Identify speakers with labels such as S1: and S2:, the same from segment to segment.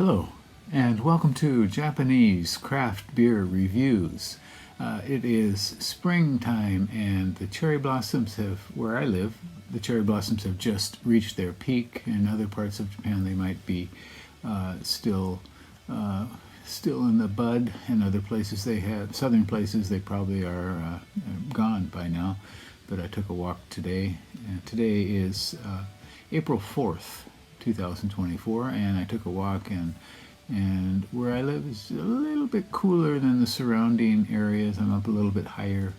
S1: Hello, and welcome to Japanese craft beer reviews. It is springtime, and the cherry blossoms where I live, the cherry blossoms have just reached their peak. In other parts of Japan, they might be still in the bud. In other places, southern places, they probably are gone by now. But I took a walk today, and today is April 4th. 2024, and I took a walk, and where I live is a little bit cooler than the surrounding areas. I'm up a little bit higher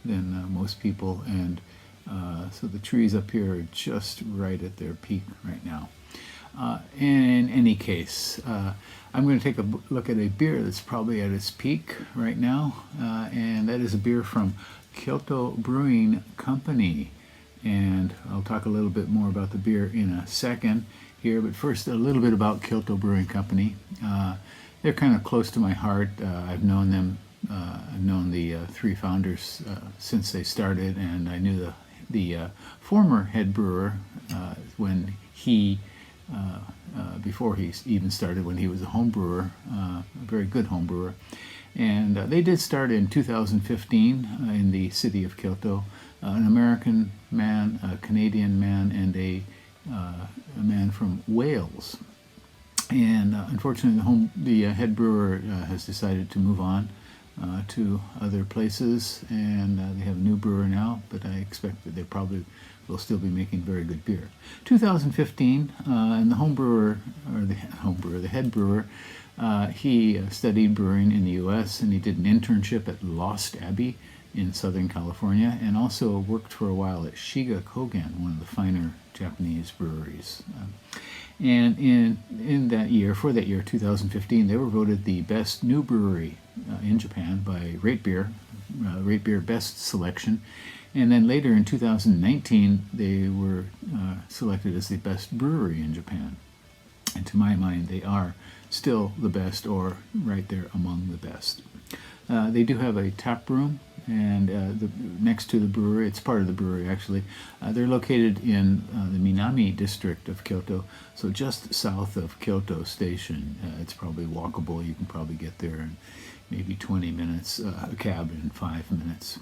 S1: than most people, and so the trees up here are just right at their peak right now. In any case, I'm going to take a look at a beer that's probably at its peak right now, and that is a beer from Kyoto Brewing Company. And I'll talk a little bit more about the beer in a second here, but first a little bit about Kyoto Brewing Company. They're kind of close to my heart. I've known them, I've known the three founders since they started, and I knew the former head brewer when he, before he even started, when he was a home brewer, a very good home brewer. And they did start in 2015 in the city of Kyoto. An American man, a Canadian man, and a man from Wales. And unfortunately, the head brewer has decided to move on to other places, and they have a new brewer now, but I expect that they probably will still be making very good beer. 2015, and the head brewer, he studied brewing in the U.S., and he did an internship at Lost Abbey in Southern California, and also worked for a while at Shiga Kogen, one of the finer Japanese breweries. And in that year, for that year, 2015, they were voted the best new brewery in Japan by Rate Beer Best Selection. And then later in 2019, they were selected as the best brewery in Japan. And to my mind, they are still the best, or right there among the best. They do have a tap room, and next to the brewery, it's part of the brewery actually. They're located in the Minami district of Kyoto, so just south of Kyoto Station. It's probably walkable. You can probably get there in maybe 20 minutes, a cab in 5 minutes.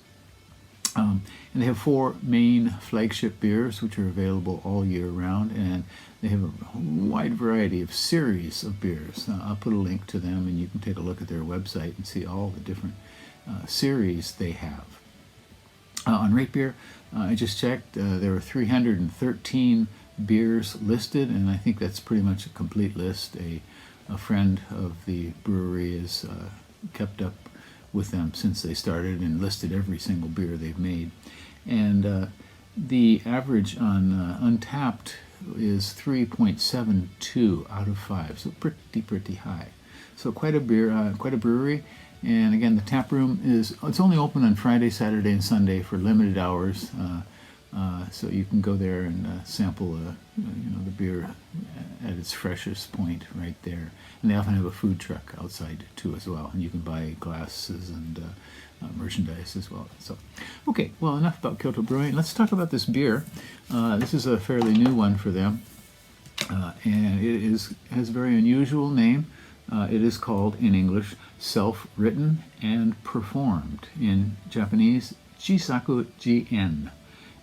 S1: And they have 4 main flagship beers, which are available all year round, and they have a wide variety of series of beers. I'll put a link to them, and you can take a look at their website and see all the different series they have. On Rate Beer, I just checked, there are 313 beers listed, and I think that's pretty much a complete list. A friend of the brewery has kept up with them since they started and listed every single beer they've made. And the average on Untapped is 3.72 out of 5, so pretty high. So quite a brewery. And again, the tap room it's only open on Friday, Saturday, and Sunday for limited hours. So you can go there and sample the beer at its freshest point right there. And they often have a food truck outside too as well, and you can buy glasses and merchandise as well. So, okay, well, enough about Kyoto Brewing. Let's talk about this beer. This is a fairly new one for them, and it has a very unusual name. It is called, in English, self-written and performed. In Japanese, Jisaku Jien.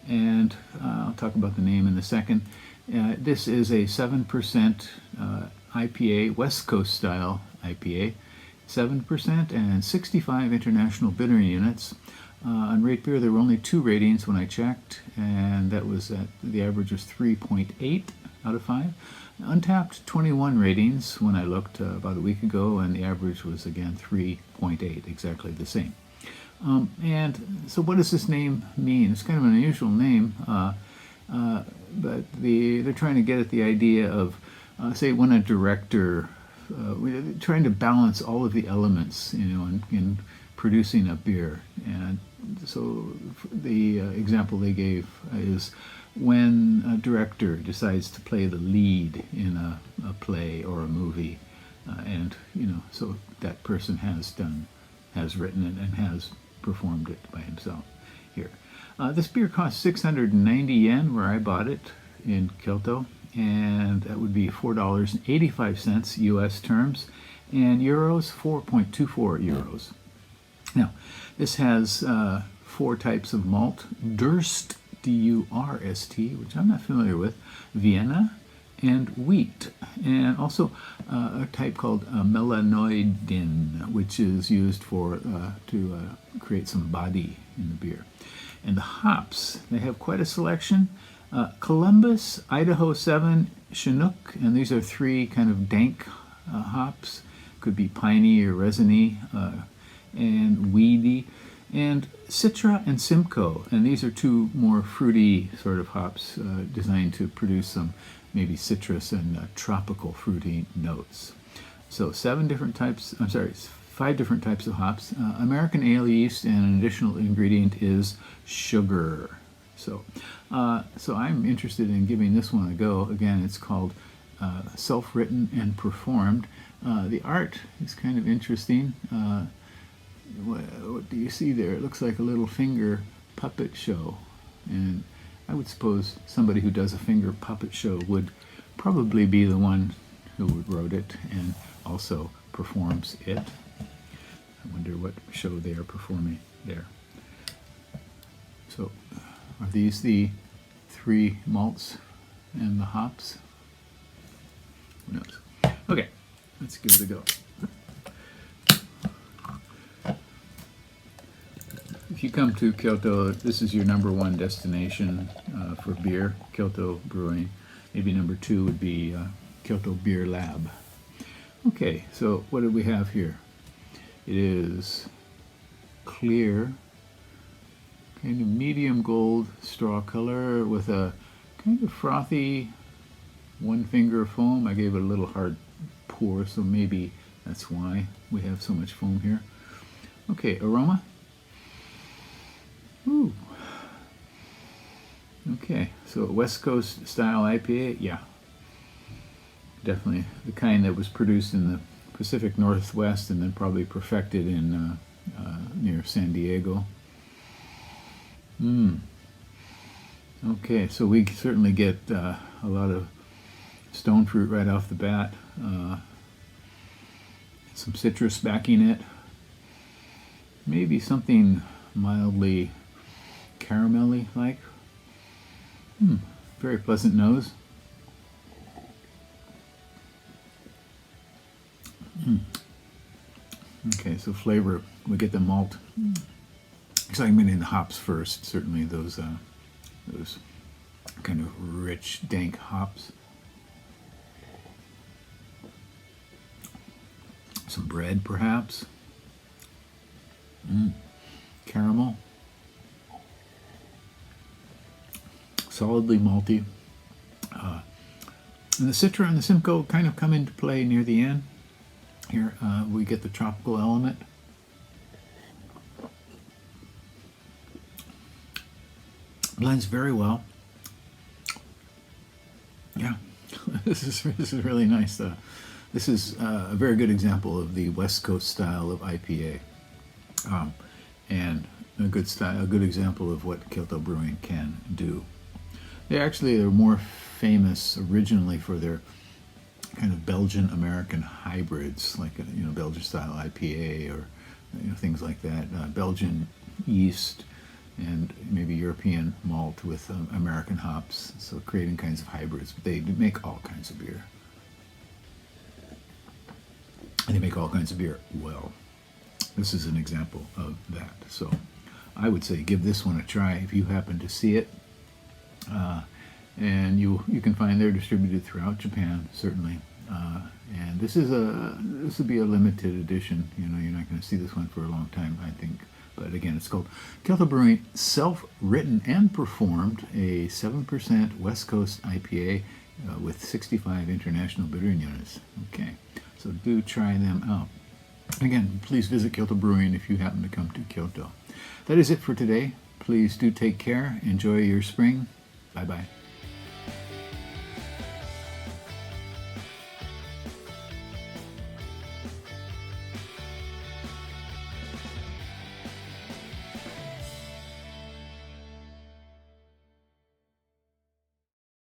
S1: And I'll talk about the name in a second. This is a 7% IPA, West Coast style IPA, 7% and 65 international bittering units. On Rate Beer, there were only 2 ratings when I checked, and that was the average was 3.8 out of 5. Untapped, 21 ratings when I looked about a week ago, and the average was again 3.8, exactly the same. And so what does this name mean? It's kind of an unusual name, but they're trying to get at the idea of, say, when a director, trying to balance all of the elements, in producing a beer. And so the example they gave is when a director decides to play the lead in a play or a movie, and so that person has written it and has performed it by himself here. This beer cost 690 yen where I bought it in Kyoto, and that would be $4.85 US terms, and euros 4.24 euros. Now, this has 4 types of malt: Durst, D-U-R-S-T, which I'm not familiar with, Vienna, and wheat, and also a type called melanoidin, which is used for to create some body in the beer. And the hops, they have quite a selection: Columbus, Idaho 7, Chinook, and these are 3 kind of dank hops. Could be piney or resiny, and weedy, and Citra and Simcoe, and these are 2 more fruity sort of hops designed to produce some maybe citrus and tropical fruity notes. So 5 different types of hops. American ale yeast, and an additional ingredient is sugar. So I'm interested in giving this one a go. Again, it's called Self-Written and Performed. The art is kind of interesting. What do you see there? It looks like a little finger puppet show, and I would suppose somebody who does a finger puppet show would probably be the one who wrote it and also performs it. I wonder what show they are performing there. So, are these the 3 malts and the hops? Who knows? Okay, let's give it a go. If you come to Kyoto, this is your #1 destination for beer, Kyoto Brewing. Maybe #2 would be Kyoto Beer Lab. Okay, so what do we have here? It is clear, kind of medium gold straw color with a kind of frothy 1-finger foam. I gave it a little hard pour, so maybe that's why we have so much foam here. Okay, aroma. Ooh. Okay, so West Coast style IPA, yeah. Definitely the kind that was produced in the Pacific Northwest and then probably perfected in near San Diego. Okay, so we certainly get a lot of stone fruit right off the bat. Some citrus backing it. Maybe something mildly caramelly like. Very pleasant nose. Okay, so flavor, we get the malt. Excitement in the hops first. Certainly those kind of rich, dank hops. Some bread, perhaps. Caramel. Solidly malty. And the Citra and the Simcoe kind of come into play near the end. Here we get the tropical element. Blends very well. Yeah, this is really nice. This is a very good example of the West Coast style of IPA, and a good example of what Kyoto Brewing can do. They actually are more famous originally for their kind of Belgian-American hybrids, like Belgian-style IPA or things like that. Belgian yeast and maybe European malt with American hops, so creating kinds of hybrids. But they make all kinds of beer, and they make all kinds of beer well. This is an example of that. So I would say give this one a try if you happen to see it. And you can find they're distributed throughout Japan, certainly. And this will be a limited edition. You're not going to see this one for a long time, I think. But again, it's called Kyoto Brewing Self-Written and Performed, a 7% West Coast IPA with 65 international bittering units. Okay, so do try them out. Again, please visit Kyoto Brewing if you happen to come to Kyoto. That is it for today. Please do take care. Enjoy your spring. Bye-bye.